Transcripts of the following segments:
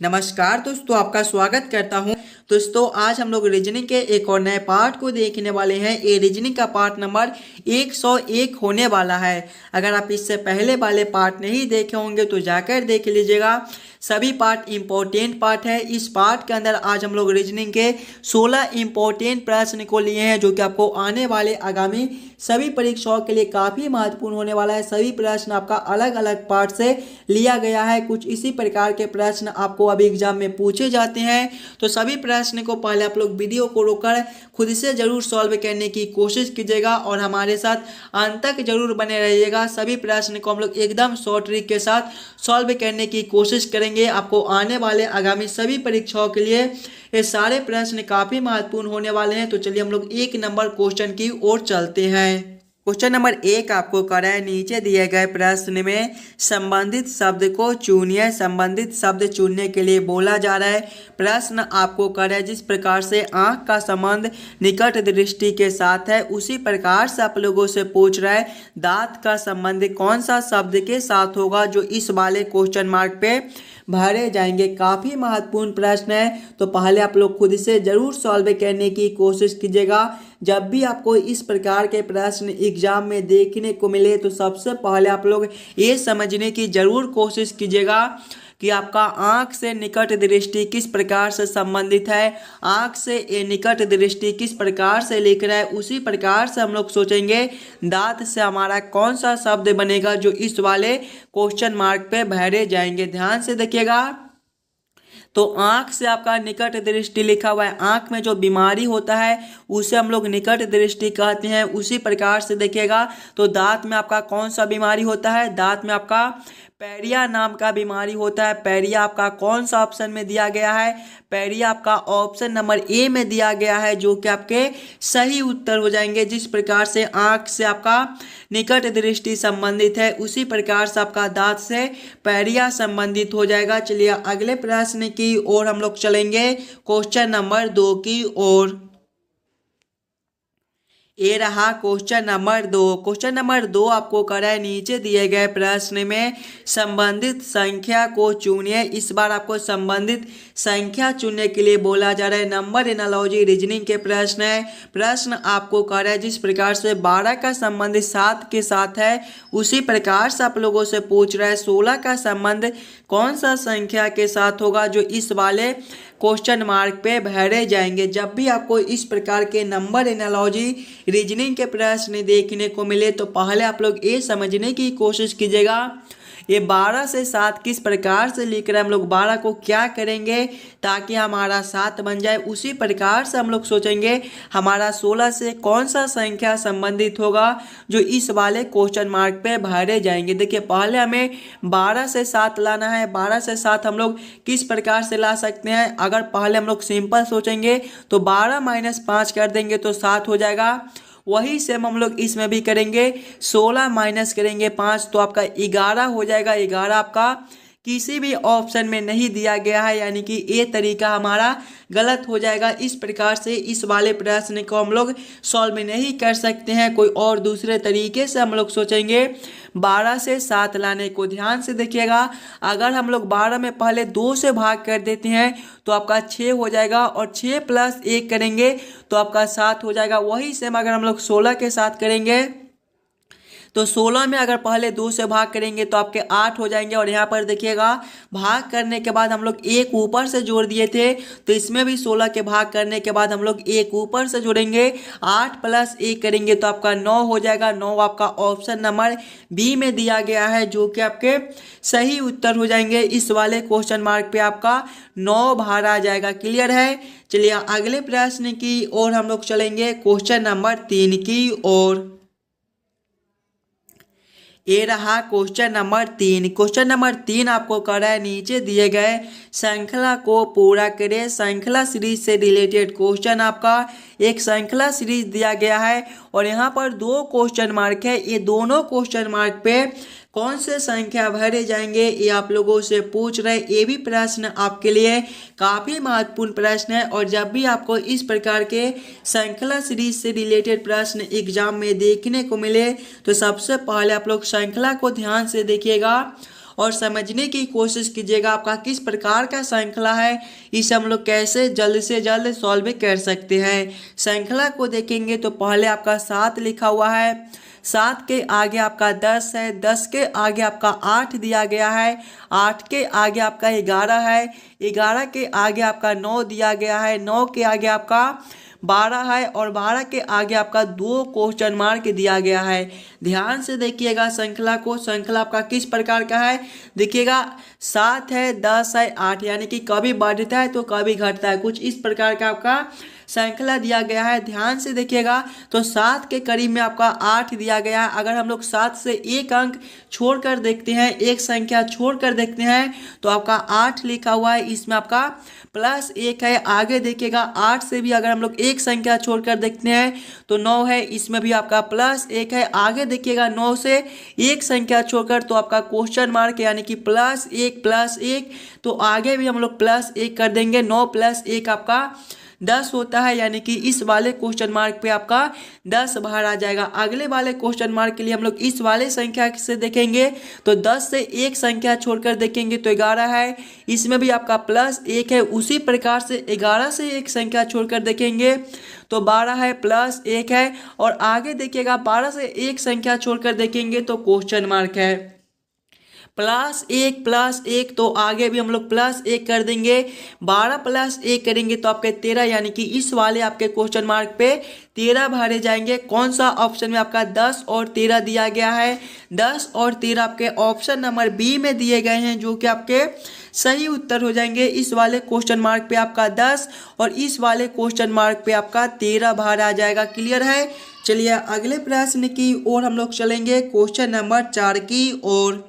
नमस्कार दोस्तों, आपका स्वागत करता हूं। दोस्तों, आज हम लोग रीजनिंग के एक और नए पार्ट को देखने वाले हैं। ये रीजनिंग का पार्ट नंबर 101 होने वाला है। अगर आप इससे पहले वाले पार्ट नहीं देखे होंगे तो जाकर देख लीजिएगा। सभी पार्ट इम्पोर्टेंट पार्ट है। इस पार्ट के अंदर आज हम लोग रीजनिंग के 16 इम्पोर्टेंट प्रश्न को लिए हैं, जो कि आपको आने वाले आगामी सभी परीक्षाओं के लिए काफ़ी महत्वपूर्ण होने वाला है। सभी प्रश्न आपका अलग अलग पार्ट से लिया गया है। कुछ इसी प्रकार के प्रश्न आपको अभी एग्जाम में पूछे जाते हैं। तो सभी प्रश्न को पहले आप लोग वीडियो को रोककर खुद से जरूर सॉल्व करने की कोशिश कीजिएगा और हमारे साथ अंत तक जरूर बने रहिएगा। सभी प्रश्न को हम लोग एकदम शॉर्ट ट्रिक के साथ सॉल्व करने की कोशिश करेंगे। आपको आने वाले आगामी सभी परीक्षाओं के लिए ये सारे प्रश्न काफी महत्वपूर्ण होने वाले हैं। तो चलिए हम लोग एक नंबर क्वेश्चन की ओर चलते हैं। क्वेश्चन नंबर 1 आपको कर है, नीचे दिए गए प्रश्न में संबंधित शब्द को चुनिए। संबंधित शब्द चुनने के लिए बोला जा रहा है। प्रश्न आपको कर है, जिस प्रकार से आंख का संबंध निकट दृष्टि के साथ है, उसी प्रकार से आप लोगों से पूछ रहा है दांत का संबंध कौन सा शब्द के साथ होगा, जो इस वाले क्वेश्चन मार्क पे भरे जाएंगे। काफी महत्वपूर्ण प्रश्न है, तो पहले आप लोग खुद से जरूर सॉल्व करने की कोशिश कीजिएगा। जब भी आपको इस प्रकार के प्रश्न एग्जाम में देखने को मिले तो सबसे पहले आप लोग ये समझने की जरूर कोशिश कीजिएगा कि आपका आंख से निकट दृष्टि किस प्रकार से संबंधित है। आंख से ये निकट दृष्टि किस प्रकार से लिख रहा है, उसी प्रकार से हम लोग सोचेंगे दांत से हमारा कौन सा शब्द बनेगा, जो इस वाले क्वेश्चन मार्क पे भरे जाएंगे। ध्यान से देखिएगा। तो आंख से आपका निकट दृष्टि लिखा हुआ है। आंख में जो बीमारी होता है उसे हम लोग निकट दृष्टि कहते हैं। उसी प्रकार से देखिएगा तो दांत में आपका कौन सा बीमारी होता है, दांत में आपका पैरिया नाम का बीमारी होता है। पैरिया आपका कौन सा ऑप्शन में दिया गया है, पैरिया आपका ऑप्शन नंबर ए में दिया गया है, जो कि आपके सही उत्तर हो जाएंगे। जिस प्रकार से आंख से आपका निकट दृष्टि संबंधित है, उसी प्रकार से आपका दांत से पैरिया संबंधित हो जाएगा। चलिए अगले प्रश्न की ओर हम लोग चलेंगे, क्वेश्चन नंबर 2 की ओर। ये रहा क्वेश्चन नंबर 2। क्वेश्चन नंबर 2 आपको करा है, नीचे दिए गए प्रश्न में संबंधित संख्या को चुनिए। इस बार आपको संबंधित संख्या चुनने के लिए बोला जा रहा है। नंबर एनालॉजी रीजनिंग के प्रश्न है। प्रश्न आपको कर रहा है, जिस प्रकार से 12 का संबंध 7 के साथ है, उसी प्रकार से आप लोगों से पूछ रहा है 16 का संबंध कौन सा संख्या के साथ होगा, जो इस वाले क्वेश्चन मार्क पे भरे जाएंगे। जब भी आपको इस प्रकार के नंबर एनालॉजी रीजनिंग के प्रश्न देखने को मिले तो पहले आप लोग ये समझने की कोशिश कीजिएगा ये 12 से 7 किस प्रकार से लिख रहे हैं। हम लोग 12 को क्या करेंगे ताकि हमारा 7 बन जाए, उसी प्रकार से हम लोग सोचेंगे हमारा 16 से कौन सा संख्या संबंधित होगा, जो इस वाले क्वेश्चन मार्क पे भरे जाएंगे। देखिए पहले हमें 12 से 7 लाना है। 12 से 7 हम लोग किस प्रकार से ला सकते हैं, अगर पहले हम लोग सिंपल सोचेंगे तो 12 - 5 कर देंगे तो 7 हो जाएगा। वही सेम हम लोग इसमें भी करेंगे, 16 माइनस करेंगे 5 तो आपका 11 हो जाएगा। 11 आपका किसी भी ऑप्शन में नहीं दिया गया है, यानी कि ये तरीका हमारा गलत हो जाएगा। इस प्रकार से इस वाले प्रश्न को हम लोग सॉल्व नहीं कर सकते हैं। कोई और दूसरे तरीके से हम लोग सोचेंगे 12 से 7 लाने को। ध्यान से देखिएगा, अगर हम लोग 12 में पहले 2 से भाग कर देते हैं तो आपका 6 हो जाएगा, और 6 + 1 करेंगे तो आपका 7 हो जाएगा। वही सेम अगर हम लोग 16 के साथ करेंगे तो 16 में अगर पहले 2 से भाग करेंगे तो आपके 8 हो जाएंगे। और यहाँ पर देखिएगा भाग करने के बाद हम लोग 1 ऊपर से जोड़ दिए थे, तो इसमें भी 16 के भाग करने के बाद हम लोग 1 ऊपर से जोड़ेंगे, 8 + 1 करेंगे तो आपका 9 हो जाएगा। 9 आपका ऑप्शन नंबर बी में दिया गया है, जो कि आपके सही उत्तर हो जाएंगे। इस वाले क्वेश्चन मार्क पे आपका 9 भरा जाएगा। क्लियर है। चलिए अगले प्रश्न की ओर हम लोग चलेंगे, क्वेश्चन नंबर 3 की ओर। ये रहा क्वेश्चन नंबर 3। क्वेश्चन नंबर 3 आपको कर रहा है, नीचे दिए गए श्रृंखला को पूरा करें। श्रृंखला सीरीज से रिलेटेड क्वेश्चन आपका एक श्रृंखला सीरीज दिया गया है और यहाँ पर 2 क्वेश्चन मार्क है। ये दोनों क्वेश्चन मार्क पे कौन से संख्या भरे जाएंगे ये आप लोगों से पूछ रहे। ये भी प्रश्न आपके लिए काफ़ी महत्वपूर्ण प्रश्न है। और जब भी आपको इस प्रकार के श्रृंखला सीरीज से रिलेटेड प्रश्न एग्जाम में देखने को मिले तो सबसे पहले आप लोग श्रृंखला को ध्यान से देखिएगा और समझने की कोशिश कीजिएगा आपका किस प्रकार का श्रृंखला है, इसे हम लोग कैसे जल्द से जल्द सॉल्व कर सकते हैं। श्रृंखला को देखेंगे तो पहले आपका 7 लिखा हुआ है, 7 के आगे आपका 10 है, 10 के आगे आपका 8 दिया गया है, 8 के आगे आपका 11 है, 11 के आगे आपका 9 दिया गया है, 9 के आगे आपका 12 है और 12 के आगे आपका 2 क्वेश्चन मार्क दिया गया है। ध्यान से देखिएगा श्रृंखला को, श्रृंखला आपका किस प्रकार का है। देखिएगा 7 है, 10 है, 8, यानी कि कभी बढ़ता है तो कभी घटता है, कुछ इस प्रकार का आपका श्रृंखला दिया गया है। ध्यान से देखिएगा तो 7 के करीब में आपका 8 दिया गया है। अगर हम लोग 7 से एक अंक छोड़कर देखते हैं, एक संख्या छोड़कर देखते हैं तो आपका 8 लिखा हुआ है, इसमें आपका +1 है। आगे देखिएगा 8 से भी अगर हम लोग एक संख्या छोड़कर देखते हैं तो 9 है, इसमें भी आपका +1 है। आगे देखिएगा 9 से एक संख्या छोड़कर तो आपका क्वेश्चन मार्क यानी कि +1 तो आगे भी हम लोग +1 कर देंगे। 9 + 1 आपका 10 होता है, यानी कि इस वाले क्वेश्चन मार्क पे आपका 10 बाहर आ जाएगा। अगले वाले क्वेश्चन मार्क के लिए हम लोग इस वाले संख्या से देखेंगे तो 10 से एक संख्या छोड़कर देखेंगे तो 11 है, इसमें भी आपका +1 है। उसी प्रकार से 11 से एक संख्या छोड़कर देखेंगे तो 12 है, +1 है। और आगे देखिएगा 12 से एक संख्या छोड़कर देखेंगे तो क्वेश्चन मार्क है, +1 तो आगे भी हम लोग +1 कर देंगे। 12 + 1 करेंगे तो आपके 13, यानी कि इस वाले आपके क्वेश्चन मार्क पे 13 भरे जाएंगे। कौन सा ऑप्शन में आपका 10 और 13 दिया गया है। 10 और 13 आपके ऑप्शन नंबर बी में दिए गए हैं, जो कि आपके सही उत्तर हो जाएंगे। इस वाले क्वेश्चन मार्क पे आपका 10 और इस वाले क्वेश्चन मार्क पे आपका 13 बाहर आ जाएगा। क्लियर है। चलिए अगले प्रश्न की ओर हम लोग चलेंगे, क्वेश्चन नंबर 4 की ओर।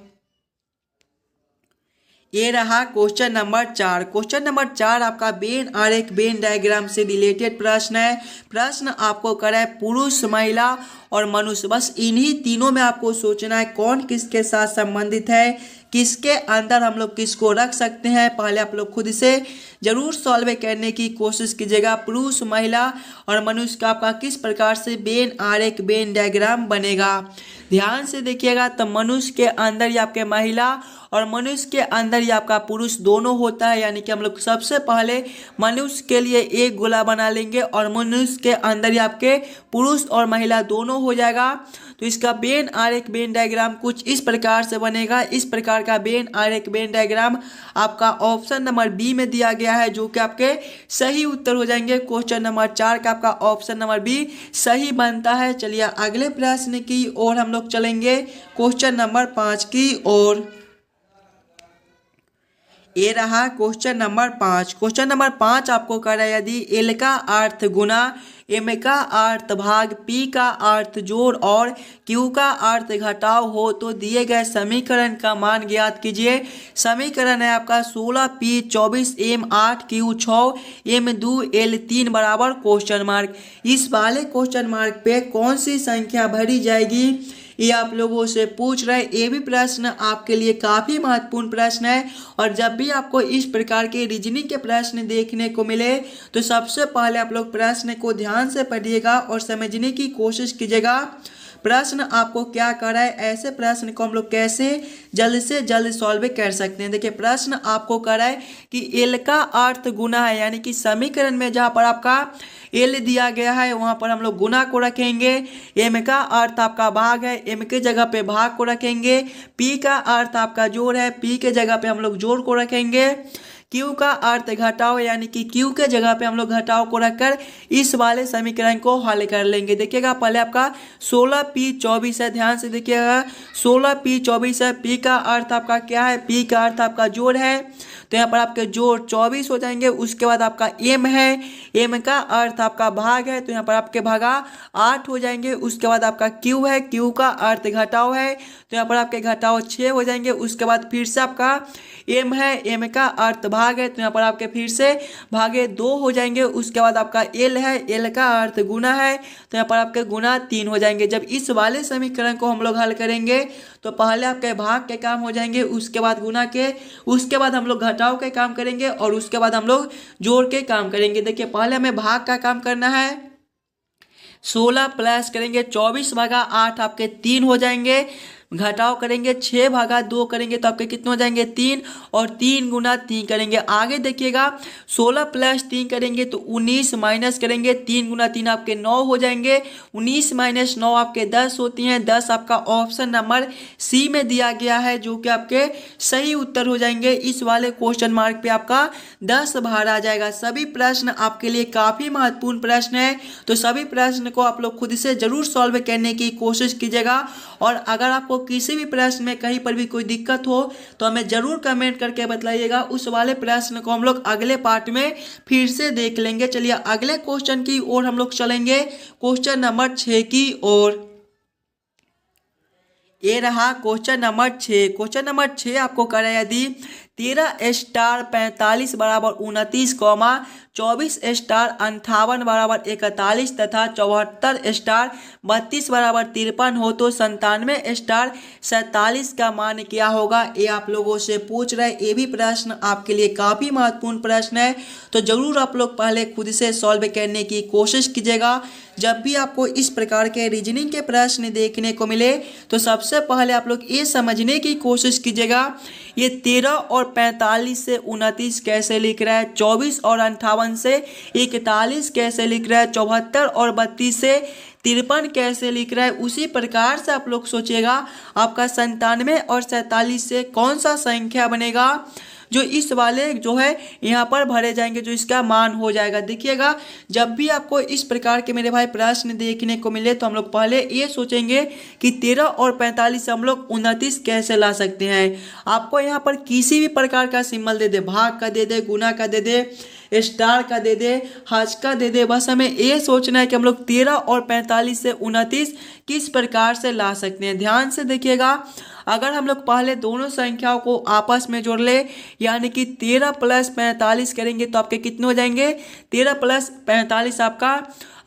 ये रहा क्वेश्चन नंबर 4। क्वेश्चन नंबर 4 आपका वेन आरेख वेन डायग्राम से रिलेटेड प्रश्न है। प्रश्न आपको करा है पुरुष, महिला और मनुष्य, बस इन्हीं तीनों में आपको सोचना है कौन किसके साथ संबंधित है, किसके अंदर हम लोग किसको रख सकते हैं। पहले आप लोग खुद से जरूर सॉल्व करने की कोशिश कीजिएगा। पुरुष, महिला और मनुष्य का आपका किस प्रकार से वेन आरेख वेन डायग्राम बनेगा। ध्यान से देखिएगा तो मनुष्य के अंदर ही आपके महिला और मनुष्य के अंदर ही आपका पुरुष दोनों होता है, यानी कि हम लोग सबसे पहले मनुष्य के लिए एक गोला बना लेंगे और मनुष्य के अंदर ही आपके पुरुष और महिला दोनों हो जाएगा। तो इसका वेन आरेख वेन डायग्राम कुछ इस प्रकार से बनेगा। इस प्रकार का वेन आरेख वेन डायग्राम आपका ऑप्शन नंबर बी में दिया गया है, जो कि आपके सही उत्तर हो जाएंगे। क्वेश्चन नंबर 4 का आपका ऑप्शन नंबर बी सही बनता है। चलिए अगले प्रश्न की ओर हम लोग चलेंगे, क्वेश्चन नंबर 5 की ओर। ये रहा क्वेश्चन नंबर 5। क्वेश्चन नंबर 5 आपको कह रहा है यदि एल का अर्थ गुना, एम का अर्थ भाग, पी का अर्थ जोड़ और क्यू का अर्थ घटाव हो तो दिए गए समीकरण का मान ज्ञात कीजिए। समीकरण है आपका 16p 24 m 8 q 6 m 2 l 3 बराबर क्वेश्चन मार्क। इस वाले क्वेश्चन मार्क पे कौन सी संख्या भरी जाएगी, ये आप लोगों से पूछ रहे। ये भी प्रश्न आपके लिए काफी महत्वपूर्ण प्रश्न है और जब भी आपको इस प्रकार के रीजनिंग के प्रश्न देखने को मिले तो सबसे पहले आप लोग प्रश्न को ध्यान से पढ़िएगा और समझने की कोशिश कीजिएगा प्रश्न आपको क्या कर रहा है। ऐसे प्रश्न को हम लोग कैसे जल्द से जल्द सॉल्व कर सकते हैं। देखिए प्रश्न आपको कर रहा है कि एल का अर्थ गुना है, यानी कि समीकरण में जहाँ पर आपका एल दिया गया है वहाँ पर हम लोग गुना को रखेंगे। एम का अर्थ आपका भाग है, एम के जगह पे भाग को रखेंगे। पी का अर्थ आपका जोड़ है, पी के जगह पे हम लोग जोड़ को रखेंगे। क्यू का अर्थ घटाव, यानी कि क्यू के जगह पे हम लोग घटाव को रखकर इस वाले समीकरण को हल कर लेंगे। देखिएगा पहले आपका 16p 24 है, ध्यान से देखिएगा 16p 24 है। p का अर्थ आपका क्या है, p का अर्थ आपका जोड़ है तो यहाँ पर आपके जोड़ 24 हो जाएंगे। उसके बाद आपका m है, m का अर्थ आपका भाग है तो यहाँ पर आपके भागा 8 हो जाएंगे। उसके बाद आपका q है, q का अर्थ घटाव है तो यहाँ पर आपके घटाव 6 हो जाएंगे। उसके बाद फिर से आपका m है, m का अर्थ भाग है तो यहाँ पर आपके फिर से भागे 2 हो जाएंगे। उसके बाद आपका l है, l का अर्थ गुना है तो यहाँ पर आपके गुना 3 हो जाएंगे। जब इस वाले समीकरण को हम लोग हल करेंगे तो पहले आपके भाग के काम हो जाएंगे, उसके बाद गुना के, उसके बाद हम लोग घटाव के काम करेंगे और उसके बाद हम लोग जोड़ के काम करेंगे। देखिए पहले हमें भाग का काम करना है। 16 प्लस करेंगे 24 भागा 8 आपके 3 हो जाएंगे। घटाव करेंगे 6 भागा 2 करेंगे तो आपके कितने हो जाएंगे 3, और 3 गुना 3 करेंगे। आगे देखिएगा 16 प्लस 3 करेंगे तो 19, माइनस करेंगे 3 गुना 3 आपके 9 हो जाएंगे। 19 माइनस 9 आपके 10 होती हैं। 10 आपका ऑप्शन नंबर सी में दिया गया है, जो कि आपके सही उत्तर हो जाएंगे। इस वाले क्वेश्चन मार्क पे आपका 10 भार आ जाएगा। सभी प्रश्न आपके लिए काफी महत्वपूर्ण प्रश्न है, तो सभी प्रश्न को आप लोग खुद से जरूर सॉल्व करने की कोशिश कीजिएगा। और अगर आपको किसी भी प्रश्न में कहीं पर भी कोई दिक्कत हो तो हमें जरूर कमेंट करके बताइएगा। उस वाले प्रश्न को हम लोग अगले पार्ट में फिर से देख लेंगे। चलिए अगले क्वेश्चन की ओर हम लोग चलेंगे, क्वेश्चन नंबर 6 की ओर। ये रहा क्वेश्चन नंबर 6। क्वेश्चन नंबर 6 आपको करें यदि 13 स्टार 45 बराबर 29, 24 स्टार 58 बराबर 41 तथा 74 स्टार 32 बराबर 53 हो तो 97 स्टार 47 का मान क्या होगा, ये आप लोगों से पूछ रहे हैं। ये भी प्रश्न आपके लिए काफी महत्वपूर्ण प्रश्न है, तो जरूर आप लोग पहले खुद से सॉल्व करने की कोशिश कीजिएगा। जब भी आपको इस प्रकार के रीजनिंग के प्रश्न देखने को मिले तो सबसे पहले आप लोग ये समझने की कोशिश कीजिएगा, ये 13 और 45 से 29 कैसे लिख रहा है, 24 और 58 से 41 कैसे लिख रहा है, 74 और 32 से 53 कैसे लिख रहा है। उसी प्रकार से आप लोग सोचिएगा आपका 97 और 47 से कौन सा संख्या बनेगा जो इस वाले जो है यहाँ पर भरे जाएंगे, जो इसका मान हो जाएगा। देखिएगा जब भी आपको इस प्रकार के मेरे भाई प्रश्न देखने को मिले तो हम लोग पहले ये सोचेंगे कि 13 और 45 से हम लोग 29 कैसे ला सकते हैं। आपको यहाँ पर किसी भी प्रकार का सिंबल दे दे, भाग का दे दे, गुना का दे दे, स्टार का दे दे, हज का दे दे, बस हमें ये सोचना है कि हम लोग 13 और 45 से 29 किस प्रकार से ला सकते हैं। ध्यान से देखिएगा, अगर हम लोग पहले दोनों संख्याओं को आपस में जोड़ ले, यानी कि 13 प्लस 45 करेंगे तो आपके कितने हो जाएंगे, 13 प्लस 45 आपका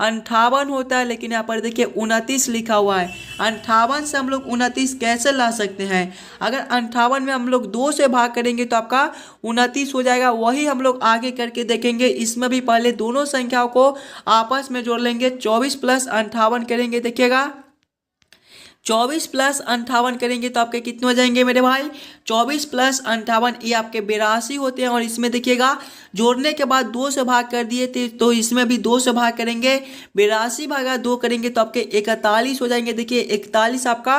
58 होता है, लेकिन यहाँ पर देखिए 29 लिखा हुआ है। 58 से हम लोग 29 कैसे ला सकते हैं, अगर 58 में हम लोग 2 से भाग करेंगे तो आपका 29 हो जाएगा। वही हम लोग आगे करके देखेंगे, इसमें भी पहले दोनों संख्याओं को आपस में जोड़ लेंगे। 24 प्लस 58 करेंगे, देखिएगा 24 प्लस 58 करेंगे तो आपके कितने हो जाएंगे मेरे भाई, 24 प्लस 58 ये आपके 82 होते हैं। और इसमें देखिएगा जोड़ने के बाद 2 से भाग कर दिए थे, तो इसमें भी 2 से भाग करेंगे, 82 भागा 2 करेंगे तो आपके 41 हो जाएंगे। देखिए 41 आपका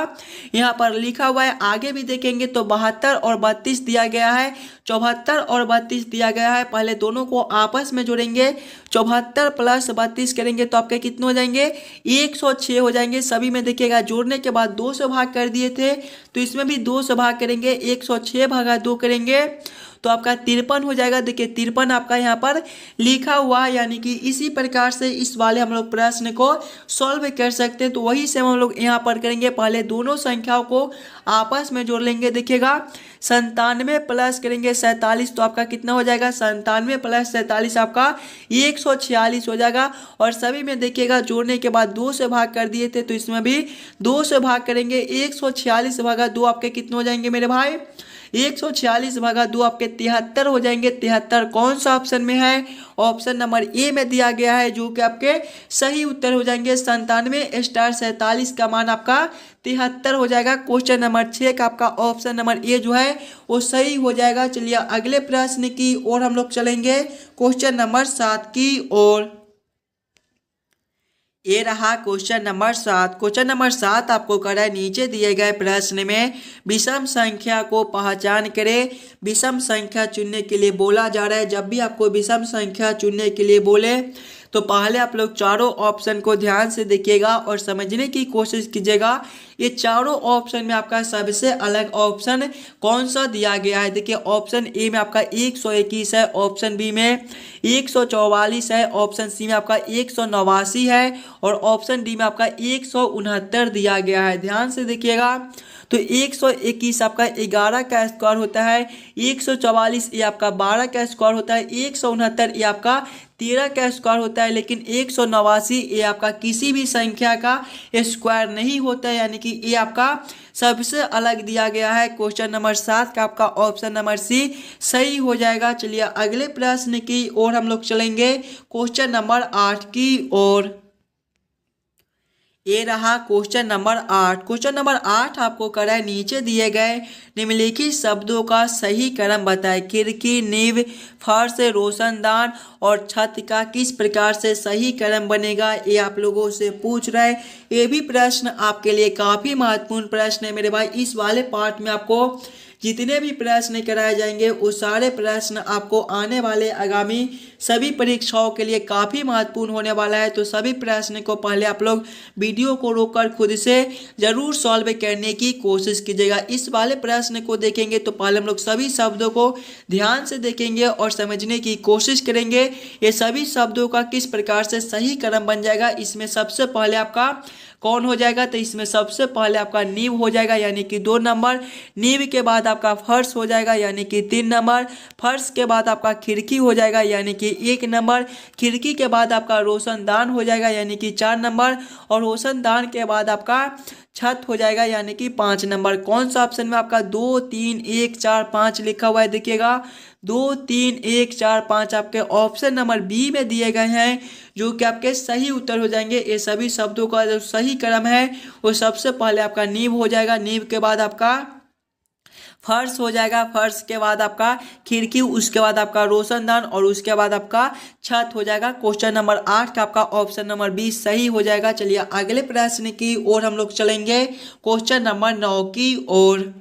यहाँ पर लिखा हुआ है। आगे भी देखेंगे तो 72 और 32 दिया गया है, 74 और 32 दिया गया है। पहले दोनों को आपस में जोड़ेंगे, 74 प्लस 32 करेंगे तो आपके कितने हो जाएंगे, 106 हो जाएंगे। सभी में देखिएगा जोड़ने के बाद 2 से भाग कर दिए थे, तो इसमें भी 2 से भाग करेंगे, 106 भागा 2 करेंगे तो आपका 53 हो जाएगा। देखिए 53 आपका यहाँ पर लिखा हुआ है, यानी कि इसी प्रकार से इस वाले हम लोग प्रश्न को सॉल्व कर सकते हैं। तो वही से हम लोग यहाँ पर करेंगे, पहले दोनों संख्याओं को आपस में जोड़ लेंगे। देखिएगा 97 प्लस करेंगे 47 तो आपका कितना हो जाएगा, 97 प्लस 47 आपका 146 हो जाएगा। और सभी में देखिएगा जोड़ने के बाद 2 से भाग कर दिए थे, तो इसमें भी 2 से भाग करेंगे, 146 भागा 2 आपके कितने हो जाएंगे मेरे भाई, 146 भागा 2 आपके 73 हो जाएंगे। 73 कौन सा ऑप्शन में है, ऑप्शन नंबर ए में दिया गया है, जो कि आपके सही उत्तर हो जाएंगे। 97 स्टार 47 का मान आपका 73 हो जाएगा। क्वेश्चन नंबर 6 का आपका ऑप्शन नंबर ए जो है वो सही हो जाएगा। चलिए अगले प्रश्न की ओर हम लोग चलेंगे, क्वेश्चन नंबर 7 की ओर। ये रहा क्वेश्चन नंबर 7। क्वेश्चन नंबर 7 आपको कर रहा है, नीचे दिए गए प्रश्न में विषम संख्या को पहचान करें। विषम संख्या चुनने के लिए बोला जा रहा है। जब भी आपको विषम संख्या चुनने के लिए बोले तो पहले आप लोग चारों ऑप्शन को ध्यान से देखिएगा और समझने की कोशिश कीजिएगा। ये चारों ऑप्शन में आपका सबसे अलग ऑप्शन कौन सा दिया गया है। देखिए ऑप्शन ए में आपका 121 है, ऑप्शन बी में 144 है, ऑप्शन सी में आपका 189 है और ऑप्शन डी में आपका 169 दिया गया है। ध्यान से देखिएगा, तो 121 आपका 11 का स्क्वायर होता है, 144 ये आपका 12 का स्क्वायर होता है, 169 ये आपका 13 का स्क्वायर होता है, लेकिन 189 ये आपका किसी भी संख्या का स्क्वायर नहीं होता है, यानी कि ये आपका सबसे अलग दिया गया है। क्वेश्चन नंबर 7 का आपका ऑप्शन नंबर सी सही हो जाएगा। चलिए अगले प्रश्न की ओर हम लोग चलेंगे, क्वेश्चन नंबर 8 की ओर। ये रहा क्वेश्चन नंबर 8। क्वेश्चन नंबर 8 आपको करा है नीचे दिए गए निम्नलिखित शब्दों का सही क्रम बताएं। खिड़की, नींव, फर्श, रोशनदान और छत का किस प्रकार से सही क्रम बनेगा, ये आप लोगों से पूछ रहा है। ये भी प्रश्न आपके लिए काफी महत्वपूर्ण प्रश्न है मेरे भाई। इस वाले पार्ट में आपको जितने भी प्रश्न कराए जाएंगे वो सारे प्रश्न आपको आने वाले आगामी सभी परीक्षाओं के लिए काफ़ी महत्वपूर्ण होने वाला है। तो सभी प्रश्न को पहले आप लोग वीडियो को रोककर खुद से ज़रूर सॉल्व करने की कोशिश कीजिएगा। इस वाले प्रश्न को देखेंगे तो पहले हम लोग सभी शब्दों को ध्यान से देखेंगे और समझने की कोशिश करेंगे ये सभी शब्दों का किस प्रकार से सही क्रम बन जाएगा। इसमें सबसे पहले आपका कौन हो जाएगा, तो इसमें सबसे पहले आपका नींव हो जाएगा यानी कि 2 नंबर। नींव के बाद आपका फर्श हो जाएगा यानी कि 3 नंबर। फर्श के बाद आपका खिड़की हो जाएगा यानी कि 1 नंबर। खिड़की के बाद आपका रोशनदान हो जाएगा यानी कि 4 नंबर। और रोशनदान के बाद आपका छत हो जाएगा यानी कि 5 नंबर। कौन सा ऑप्शन में आपका 2, 3, 1, 4, 5 लिखा हुआ है, देखिएगा 2, 3, 1, 4, 5 आपके ऑप्शन नंबर बी में दिए गए हैं जो कि आपके सही उत्तर हो जाएंगे। ये सभी शब्दों का जो सही क्रम है वो सबसे पहले आपका नींव हो जाएगा। नींव के बाद आपका फर्श हो जाएगा। फर्श के बाद आपका खिड़की, उसके बाद आपका रोशनदान और उसके बाद आपका छत हो जाएगा। क्वेश्चन नंबर 8 का आपका ऑप्शन नंबर बी सही हो जाएगा। चलिए अगले प्रश्न की ओर हम लोग चलेंगे, क्वेश्चन नंबर 9 की ओर।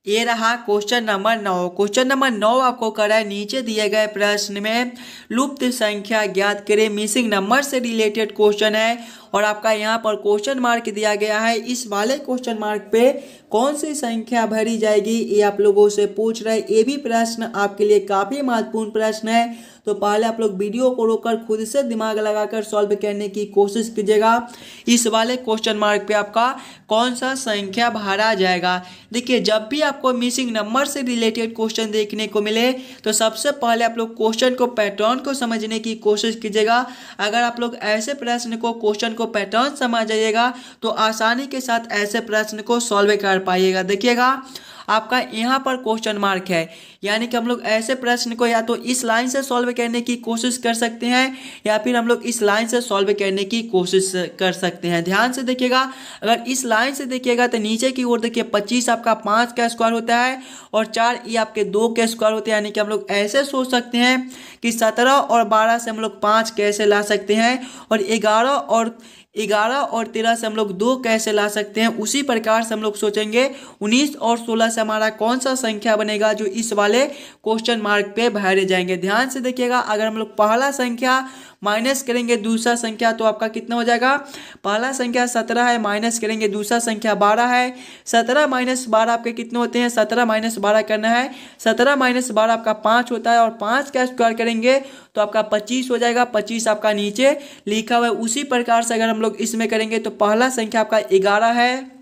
ये रहा क्वेश्चन नंबर 9। क्वेश्चन नंबर 9 आपको करा है नीचे दिए गए प्रश्न में लुप्त संख्या ज्ञात करें। मिसिंग नंबर से रिलेटेड क्वेश्चन है और आपका यहाँ पर क्वेश्चन मार्क दिया गया है। इस वाले क्वेश्चन मार्क पे कौन सी संख्या भरी जाएगी ये आप लोगों से पूछ रहे हैं। ये भी प्रश्न आपके लिए काफी महत्वपूर्ण प्रश्न है। तो पहले आप लोग वीडियो को रोककर खुद से दिमाग लगाकर सॉल्व करने की कोशिश कीजिएगा। इस वाले क्वेश्चन मार्क पे आपका कौन सा संख्या भरा जाएगा। देखिए जब भी आपको मिसिंग नंबर से रिलेटेड क्वेश्चन देखने को मिले तो सबसे पहले आप लोग क्वेश्चन को पैटर्न को समझने की कोशिश कीजिएगा। अगर आप लोग ऐसे प्रश्न को क्वेश्चन को पैटर्न समझ जाइएगा तो आसानी के साथ ऐसे प्रश्न को सॉल्व कर पाइएगा। देखिएगा आपका यहाँ पर क्वेश्चन मार्क है यानी कि हम लोग ऐसे प्रश्न को या तो इस लाइन से सॉल्व करने की कोशिश कर सकते हैं या फिर हम लोग इस लाइन से सॉल्व करने की कोशिश कर सकते हैं। ध्यान से देखिएगा, अगर इस लाइन से देखिएगा तो नीचे की ओर देखिए 25 आपका 5 का स्क्वायर होता है और 4 ये आपके 2 के स्क्वायर होते हैं। यानी कि हम लोग ऐसे सोच सकते हैं कि 17 और 12 से हम लोग 5 कैसे ला सकते हैं और 11 और 13 से हम लोग 2 कैसे ला सकते हैं। उसी प्रकार से हम लोग सोचेंगे 19 और 16 से हमारा कौन सा संख्या बनेगा जो इस वाले क्वेश्चन मार्क पे भरे जाएंगे। ध्यान से देखिएगा, अगर हम लोग पहला संख्या माइनस करेंगे दूसरा संख्या तो आपका कितना हो जाएगा। पहला संख्या 17 है, माइनस करेंगे दूसरा संख्या 12 है। 17 माइनस 12 आपके कितने होते हैं, 17 माइनस 12 करना है। 17 माइनस 12 आपका 5 होता है और 5 का स्क्वायर करेंगे तो आपका 25 हो जाएगा। 25 आपका नीचे लिखा हुआ है। उसी प्रकार से अगर हम लोग इसमें करेंगे तो पहला संख्या आपका 11 है,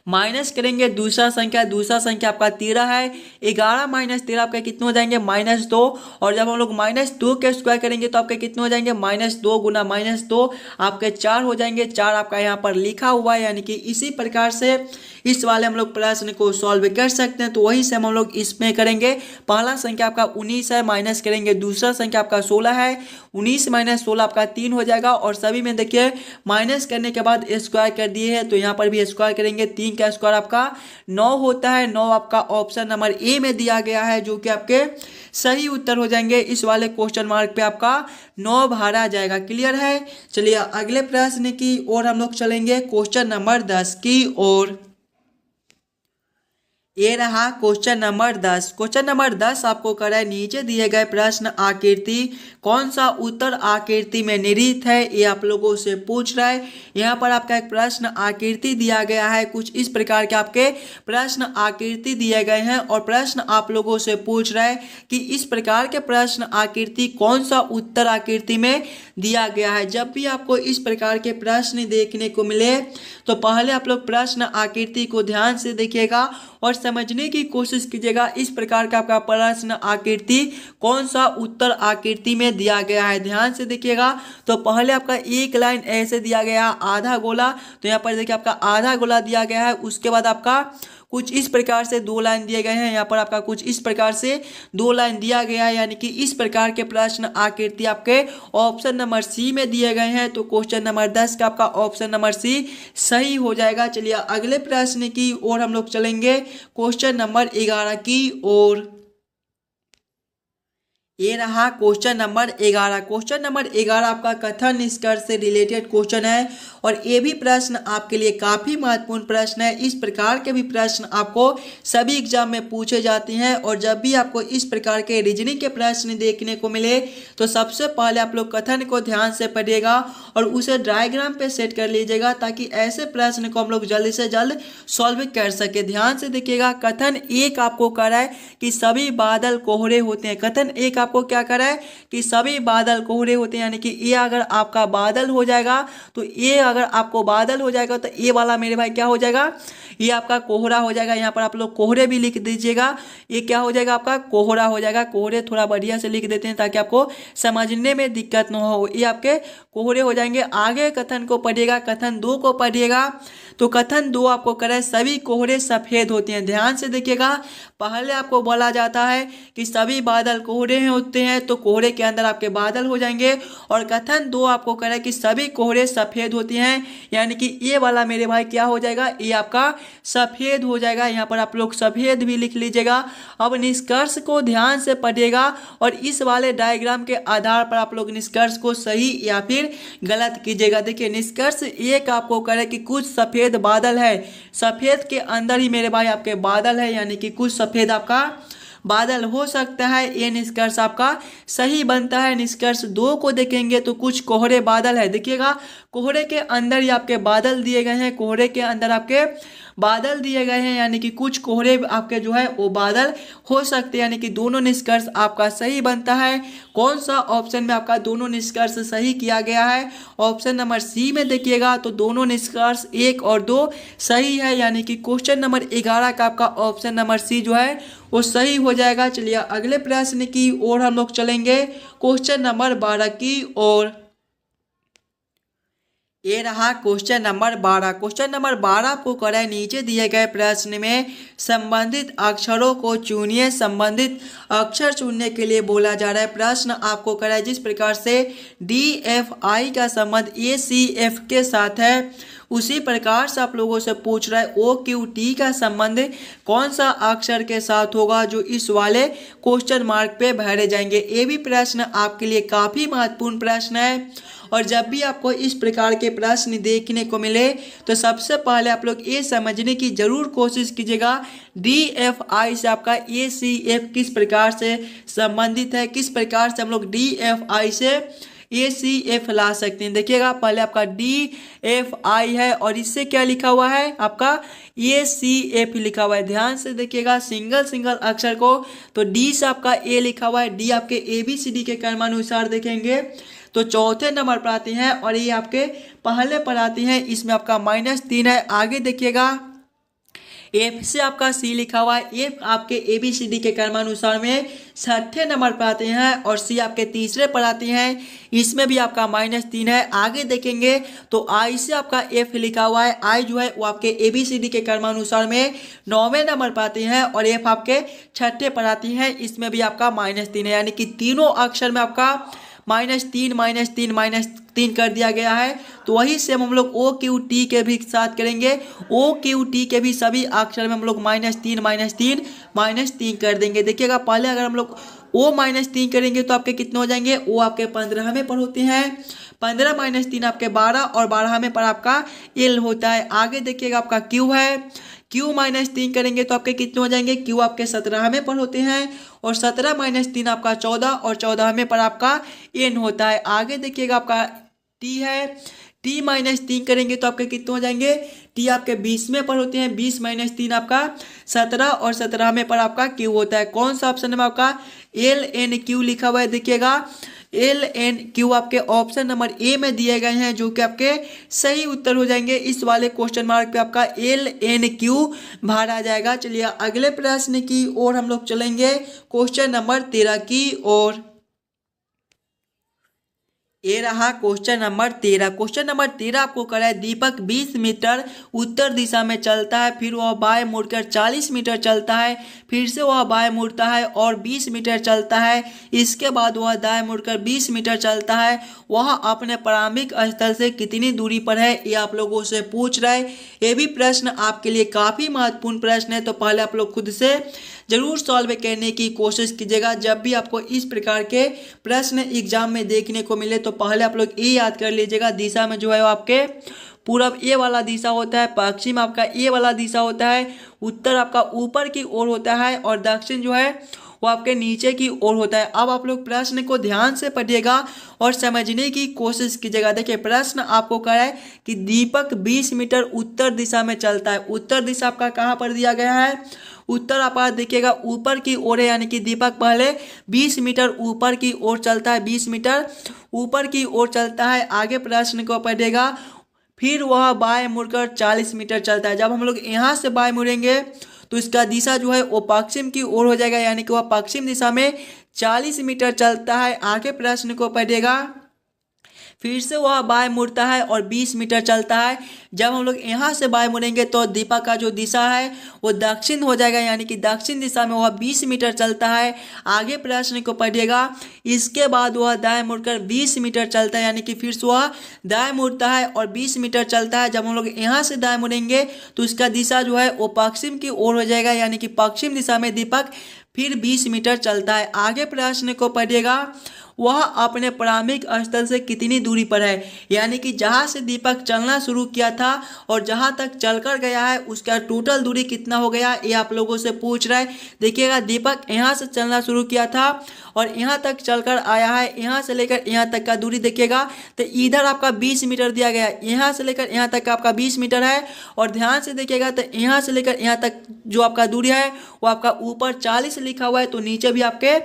माइनस करेंगे दूसरा संख्या आपका 13 है। 11 माइनस 13 आपके कितने हो जाएंगे, -2। और जब हम लोग -2 के स्क्वायर करेंगे तो आपके कितने हो जाएंगे, -2 गुना -2 आपके 4 हो जाएंगे। 4 आपका यहाँ पर लिखा हुआ है। यानी कि इसी प्रकार से इस वाले हम लोग प्रश्न को सॉल्व कर सकते हैं। तो वही से हम लोग इसमें करेंगे। पहला संख्या आपका 19 है, माइनस करेंगे दूसरा संख्या आपका 16 है। 19 माइनस 16 आपका 3 हो जाएगा। और सभी में देखिए माइनस करने के बाद स्क्वायर कर दिए हैं तो यहाँ पर भी स्क्वायर करेंगे। 3 का स्क्वायर आपका 9 होता है। 9 आपका ऑप्शन नंबर ए में दिया गया है जो कि आपके सही उत्तर हो जाएंगे। इस वाले क्वेश्चन मार्क पे आपका 9 भरा जाएगा। क्लियर है। चलिए अगले प्रश्न की ओर हम लोग चलेंगे, क्वेश्चन नंबर 10 की ओर। ये रहा क्वेश्चन नंबर 10। क्वेश्चन नंबर 10 आपको कर है नीचे दिए गए प्रश्न आकृति कौन सा उत्तर आकृति में निहित है ये आप लोगों से पूछ रहा है। यहाँ पर आपका एक प्रश्न आकृति दिया गया है। कुछ इस प्रकार के आपके प्रश्न आकृति दिए गए हैं और प्रश्न आप लोगों से पूछ रहा है कि इस प्रकार के प्रश्न आकृति कौन सा उत्तर आकृति में दिया गया है। जब भी आपको इस प्रकार के प्रश्न देखने को मिले तो पहले आप लोग प्रश्न आकृति को ध्यान से देखिएगा और समझने की कोशिश कीजिएगा। इस प्रकार का आपका प्रश्न आकृति कौन सा उत्तर आकृति में दिया गया है। ध्यान से देखिएगा। तो पहले आपका एक लाइन ऐसे दिया गया आधा गोला, तो यहाँ पर देखिए आपका आधा गोला दिया गया है। उसके बाद आपका कुछ इस प्रकार से 2 लाइन दिए गए हैं। यहाँ पर आपका कुछ इस प्रकार से 2 लाइन दिया गया है, यानी कि इस प्रकार के प्रश्न आकृति आपके ऑप्शन नंबर सी में दिए गए हैं। तो क्वेश्चन नंबर 10 का आपका ऑप्शन नंबर सी सही हो जाएगा। चलिए अगले प्रश्न की ओर हम लोग चलेंगे, क्वेश्चन नंबर 11 की ओर। ये रहा क्वेश्चन नंबर 11। क्वेश्चन नंबर 11 आपका कथन निष्कर्ष से रिलेटेड क्वेश्चन है और ये भी प्रश्न आपके लिए काफ़ी महत्वपूर्ण प्रश्न है। इस प्रकार के भी प्रश्न आपको सभी एग्जाम में पूछे जाते हैं और जब भी आपको इस प्रकार के रीजनिंग के प्रश्न देखने को मिले तो सबसे पहले आप लोग कथन को ध्यान से पढ़िएगा और उसे डायग्राम पे सेट कर लीजिएगा ताकि ऐसे प्रश्न को हम लोग जल्द से जल्द सॉल्व कर सके। ध्यान से देखिएगा, कथन एक आपको कह रहा है कि सभी बादल कोहरे होते हैं। कथन एक आपको क्या कर रहा है कि सभी बादल कोहरे होते हैं, यानी कि ये अगर आपका बादल हो जाएगा तो ये अगर आपको बादल हो जाएगा तो ये वाला मेरे भाई क्या हो जाएगा, ये आपका कोहरा हो जाएगा। यहाँ पर आप लोग कोहरे भी लिख दीजिएगा, ये क्या हो जाएगा आपका कोहरा हो जाएगा। कोहरे थोड़ा बढ़िया से लिख देते हैं ताकि आपको समझने में दिक्कत न हो, ये आपके कोहरे हो जाएंगे। आगे कथन को पढ़िएगा, कथन 2 को पढ़िएगा। तो कथन 2 आपको करे सभी कोहरे सफेद होते हैं। ध्यान से देखिएगा, पहले आपको बोला जाता है कि सभी बादल कोहरे होते हैं तो कोहरे के अंदर आपके बादल हो जाएंगे, और कथन 2 आपको करे कि सभी कोहरे सफेद होते हैं, यानी कि ये वाला मेरे भाई क्या हो जाएगा, ये आपका सफेद हो जाएगा। यहाँ पर आप लोग सफेद भी लिख लीजिएगा। अब निष्कर्ष को ध्यान से पढ़िएगा और इस वाले डायग्राम के आधार पर आप लोग निष्कर्ष को सही या फिर गलत कीजिएगा। देखिए निष्कर्ष एक आपको करे कि कुछ सफेद बादल है, सफेद के अंदर ही मेरे भाई आपके बादल है, यानी कि कुछ सफेद आपका बादल हो सकता है, ये निष्कर्ष आपका सही बनता है। निष्कर्ष 2 को देखेंगे तो कुछ कोहरे बादल है। देखिएगा कोहरे के अंदर ही आपके बादल दिए गए हैं, कोहरे के अंदर आपके बादल दिए गए हैं, यानी कि कुछ कोहरे आपके जो है वो बादल हो सकते हैं, यानी कि दोनों निष्कर्ष आपका सही बनता है। कौन सा ऑप्शन में आपका दोनों निष्कर्ष सही किया गया है, ऑप्शन नंबर सी में देखिएगा तो दोनों निष्कर्ष 1 और 2 सही है, यानी कि क्वेश्चन नंबर 11 का आपका ऑप्शन नंबर सी जो है वो सही हो जाएगा। चलिए अगले प्रश्न की ओर हम लोग चलेंगे, क्वेश्चन नंबर 12 की ओर। ये रहा क्वेश्चन नंबर 12। क्वेश्चन नंबर 12 आपको करें नीचे दिए गए प्रश्न में संबंधित अक्षरों को चुनिए। संबंधित अक्षर चुनने के लिए बोला जा रहा है। प्रश्न आपको करें जिस प्रकार से DFI का संबंध ACF के साथ है उसी प्रकार से आप लोगों से पूछ रहा है OQT का संबंध कौन सा अक्षर के साथ होगा, जो इस वाले क्वेश्चन मार्क पे भरे जाएंगे। ये भी प्रश्न आपके लिए काफ़ी महत्वपूर्ण प्रश्न है और जब भी आपको इस प्रकार के प्रश्न देखने को मिले तो सबसे पहले आप लोग ये समझने की जरूर कोशिश कीजिएगा DFI से आपका ACF किस प्रकार से संबंधित है, किस प्रकार से हम लोग DFI से ACF ला सकते हैं। देखिएगा पहले आपका DFI है और इससे क्या लिखा हुआ है, आपका ACF लिखा हुआ है। ध्यान से देखिएगा सिंगल अक्षर को, तो D से आपका A लिखा हुआ है, D आपके ABCD के क्रमानुसार देखेंगे तो चौथे नंबर पर आते हैं और ये आपके पहले पर आती हैं, इसमें आपका -3 है। आगे देखिएगा F से आपका C लिखा हुआ है, F आपके ABCD के क्रमानुसार में छठे नंबर पर आते हैं और C आपके तीसरे पर आते हैं, इसमें भी आपका -3 है। आगे देखेंगे तो I से आपका F लिखा हुआ है, I जो है वो आपके ABCD के क्रमानुसार में 9वें नंबर पर आते हैं और F आपके छठे पर आती हैं, इसमें भी आपका -3 है, यानी कि तीनों अक्षर में आपका -3 कर दिया गया है। तो वही से हम लोग OQT के भी साथ करेंगे, OQT के भी सभी अक्षर में हम लोग -3 कर देंगे। देखिएगा पहले अगर हम लोग O-3 करेंगे तो आपके कितने हो जाएंगे, O आपके 15वें पर होते हैं, 15 -3 आपके 12 और 12वें पर आपका L होता है। आगे देखिएगा आपका Q है, Q-3 करेंगे तो आपके कितने हो जाएंगे, Q आपके 17वें पर होते हैं और 17 -3 आपका 14 और 14वें पर आपका N होता है। आगे देखिएगा आपका T है, T-3 करेंगे तो आपके कितने हो जाएंगे, T आपके 20वें पर होते हैं, 20 -3 आपका 17 और 17वें पर आपका Q होता है। कौन सा ऑप्शन में आपका LNQ लिखा हुआ है, देखिएगा LNQ आपके ऑप्शन नंबर ए में दिए गए हैं, जो कि आपके सही उत्तर हो जाएंगे। इस वाले क्वेश्चन मार्क पे आपका LNQ भरा जाएगा। चलिए अगले प्रश्न की ओर हम लोग चलेंगे, क्वेश्चन नंबर 13 की ओर। ये रहा क्वेश्चन नंबर 13। क्वेश्चन नंबर 13 आपको करा है दीपक 20 मीटर उत्तर दिशा में चलता है, फिर वह बाएं मुड़कर 40 मीटर चलता है, फिर से वह बाएं मुड़ता है और 20 मीटर चलता है, इसके बाद वह दाएं मुड़कर 20 मीटर चलता है। वह अपने प्रारंभिक स्थल से कितनी दूरी पर है, ये आप लोगों से पूछ रहा है। ये भी प्रश्न आपके लिए काफ़ी महत्वपूर्ण प्रश्न है, तो पहले आप लोग खुद से जरूर सॉल्व करने की कोशिश कीजिएगा। जब भी आपको इस प्रकार के प्रश्न एग्जाम में देखने को मिले तो पहले आप लोग ये याद कर लीजिएगा, दिशा में जो है वो आपके पूरब ए वाला दिशा होता है, पश्चिम आपका ए वाला दिशा होता है, उत्तर आपका ऊपर की ओर होता है और दक्षिण जो है वो आपके नीचे की ओर होता है। अब आप लोग प्रश्न को ध्यान से पढ़िएगा और समझने की कोशिश कीजिएगा। देखिए प्रश्न आपको कह रहा है कि दीपक 20 मीटर उत्तर दिशा में चलता है। उत्तर दिशा आपका कहाँ पर दिया गया है, उत्तर आप देखिएगा ऊपर की ओर है, यानी कि दीपक पहले 20 मीटर ऊपर की ओर चलता है, 20 मीटर ऊपर की ओर चलता है। आगे प्रश्न को पढ़ेगा, फिर वह बाएं मुड़कर 40 मीटर चलता है। जब हम लोग यहाँ से बाएं मुड़ेंगे तो इसका दिशा जो है वो पश्चिम की ओर हो जाएगा, यानी कि वह पश्चिम दिशा में 40 मीटर चलता है। आगे प्रश्न को पढ़ेगा, फिर से वह बाएं मुड़ता है और 20 मीटर चलता है। जब हम लोग यहाँ से बाएं मुड़ेंगे तो दीपक का जो दिशा है वो दक्षिण हो जाएगा, यानी कि दक्षिण दिशा में वह 20 मीटर चलता है। आगे प्रश्न को पढ़िएगा, इसके बाद वह दाएं मुड़कर 20 मीटर चलता है, यानी कि फिर से वह दाएं मुड़ता है और 20 मीटर चलता है। जब हम लोग यहाँ से दाएं मुड़ेंगे तो इसका दिशा जो है वो पश्चिम की ओर हो जाएगा, यानी कि पश्चिम दिशा में दीपक फिर 20 मीटर चलता है। आगे प्रश्न को पढ़िएगा, वह अपने प्रारंभिक स्थल से कितनी दूरी पर है, यानी कि जहाँ से दीपक चलना शुरू किया था और जहाँ तक चलकर गया है उसका टोटल दूरी कितना हो गया, ये आप लोगों से पूछ रहा है। देखिएगा दीपक यहाँ से चलना शुरू किया था और यहाँ तक चलकर आया है, यहाँ से लेकर यहाँ तक का दूरी देखिएगा तो इधर आपका 20 मीटर दिया गया है, यहाँ से लेकर यहाँ तक का आपका 20 मीटर है। और ध्यान से देखिएगा तो यहाँ से लेकर यहाँ तक जो आपका दूरी है वो आपका ऊपर 40 लिखा हुआ है, तो नीचे भी आपके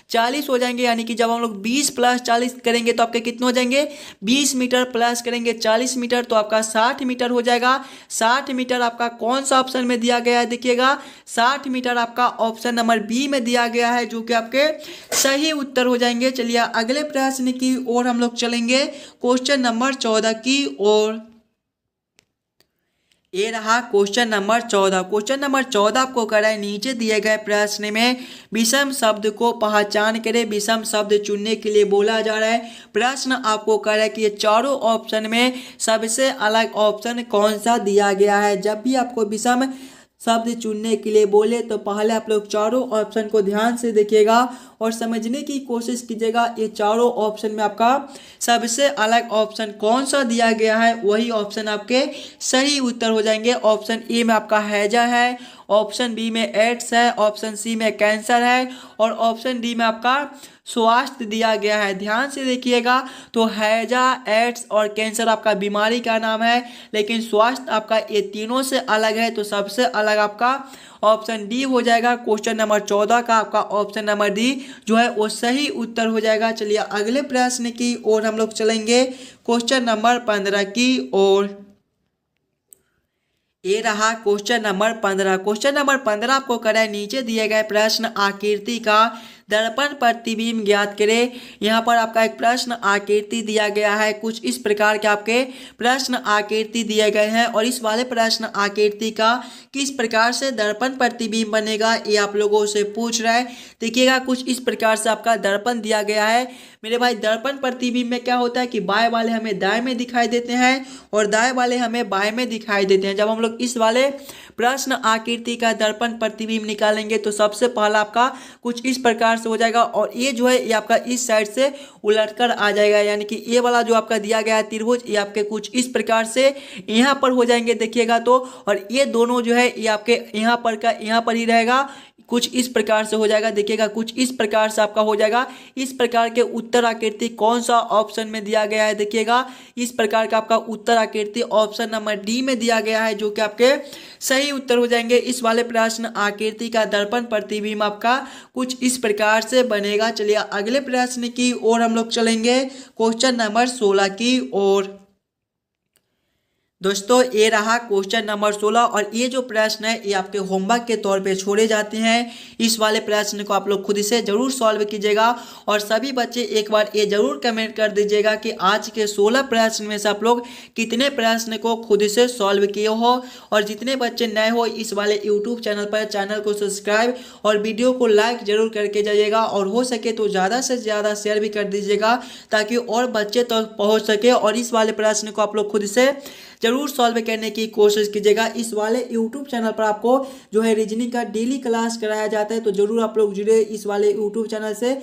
40 हो जाएंगे, यानी कि जब हम लोग 20 प्लस 40 करेंगे तो आपके कितने हो जाएंगे, 20 मीटर प्लस करेंगे 40 मीटर तो आपका 60 मीटर हो जाएगा। 60 मीटर आपका कौन सा ऑप्शन में दिया गया है, देखिएगा 60 मीटर आपका ऑप्शन नंबर बी में दिया गया है, जो कि आपके सही उत्तर हो जाएंगे। चलिए अगले प्रश्न की ओर हम लोग चलेंगे, क्वेश्चन नंबर 14 की ओर। ये रहा क्वेश्चन नंबर 14। क्वेश्चन नंबर 14 आपको कर रहा है, नीचे दिए गए प्रश्न में विषम शब्द को पहचान करें। विषम शब्द चुनने के लिए बोला जा रहा है। प्रश्न आपको कर रहा है कि ये चारों ऑप्शन में सबसे अलग ऑप्शन कौन सा दिया गया है। जब भी आपको विषम शब्द चुनने के लिए बोले तो पहले आप लोग चारों ऑप्शन को ध्यान से देखिएगा और समझने की कोशिश कीजिएगा। ये चारों ऑप्शन में आपका सबसे अलग ऑप्शन कौन सा दिया गया है, वही ऑप्शन आपके सही उत्तर हो जाएंगे। ऑप्शन ए में आपका हैजा है, ऑप्शन बी में एड्स है, ऑप्शन सी में कैंसर है और ऑप्शन डी में आपका स्वास्थ्य दिया गया है। ध्यान से देखिएगा तो हैजा, एड्स और कैंसर आपका बीमारी का नाम है, लेकिन स्वास्थ्य आपका ये तीनों से अलग है, तो सबसे अलग आपका ऑप्शन डी हो जाएगा। क्वेश्चन नंबर 14 का आपका ऑप्शन नंबर डी जो है वो सही उत्तर हो जाएगा। चलिए अगले प्रश्न की ओर हम लोग चलेंगे, क्वेश्चन नंबर 15 की ओर। ये रहा क्वेश्चन नंबर 15। क्वेश्चन नंबर 15 आपको करा है, नीचे दिए गए प्रश्न आकृति का दर्पण प्रतिबिंब ज्ञात करें। यहाँ पर आपका एक प्रश्न आकृति दिया गया है, कुछ इस प्रकार के आपके प्रश्न आकृति दिए गए हैं और इस वाले प्रश्न आकृति का किस प्रकार से दर्पण प्रतिबिंब बनेगा ये आप लोगों से पूछ रहा है। देखिएगा कुछ इस प्रकार से आपका दर्पण दिया गया है मेरे भाई। दर्पण प्रतिबिंब में क्या होता है कि बाएं वाले हमें दाएं में दिखाई देते हैं और दाएं वाले हमें बाएं में दिखाई देते हैं। जब हम लोग इस वाले प्रश्न आकृति का दर्पण प्रतिबिंब निकालेंगे तो सबसे पहला आपका कुछ इस प्रकार से हो जाएगा और ये जो है ये आपका इस साइड से उलटकर आ जाएगा, यानी कि ये वाला जो आपका दिया गया है त्रिभुज ये आपके कुछ इस प्रकार से यहाँ पर हो जाएंगे देखिएगा तो, और ये दोनों जो है ये आपके यहाँ पर का यहाँ पर ही रहेगा, कुछ इस प्रकार से हो जाएगा। देखिएगा कुछ इस प्रकार से आपका हो जाएगा। इस प्रकार के उत्तर आकृति कौन सा ऑप्शन में दिया गया है, देखिएगा इस प्रकार का आपका उत्तर आकृति ऑप्शन नंबर डी में दिया गया है, जो कि आपके सही उत्तर हो जाएंगे। इस वाले प्रश्न आकृति का दर्पण प्रतिबिंब आपका कुछ इस प्रकार से बनेगा। चलिए अगले प्रश्न की ओर हम लोग चलेंगे, क्वेश्चन नंबर 16 की ओर। दोस्तों ये रहा क्वेश्चन नंबर 16 और ये जो प्रश्न है ये आपके होमवर्क के तौर पे छोड़े जाते हैं। इस वाले प्रश्न को आप लोग खुद से जरूर सॉल्व कीजिएगा और सभी बच्चे एक बार ये जरूर कमेंट कर दीजिएगा कि आज के 16 प्रश्न में से आप लोग कितने प्रश्न को खुद से सॉल्व किए हो। और जितने बच्चे नए हो इस वाले यूट्यूब चैनल पर चैनल को सब्सक्राइब और वीडियो को लाइक जरूर करके जाइएगा और हो सके तो ज़्यादा से ज़्यादा शेयर भी कर दीजिएगा ताकि और बच्चे तक तो पहुँच सके। और इस वाले प्रश्न को आप लोग खुद से जरूर सॉल्व करने की कोशिश कीजिएगा। इस वाले यूट्यूब चैनल पर आपको जो है रीजनिंग का डेली क्लास कराया जाता है, तो जरूर आप लोग जुड़े इस वाले यूट्यूब चैनल से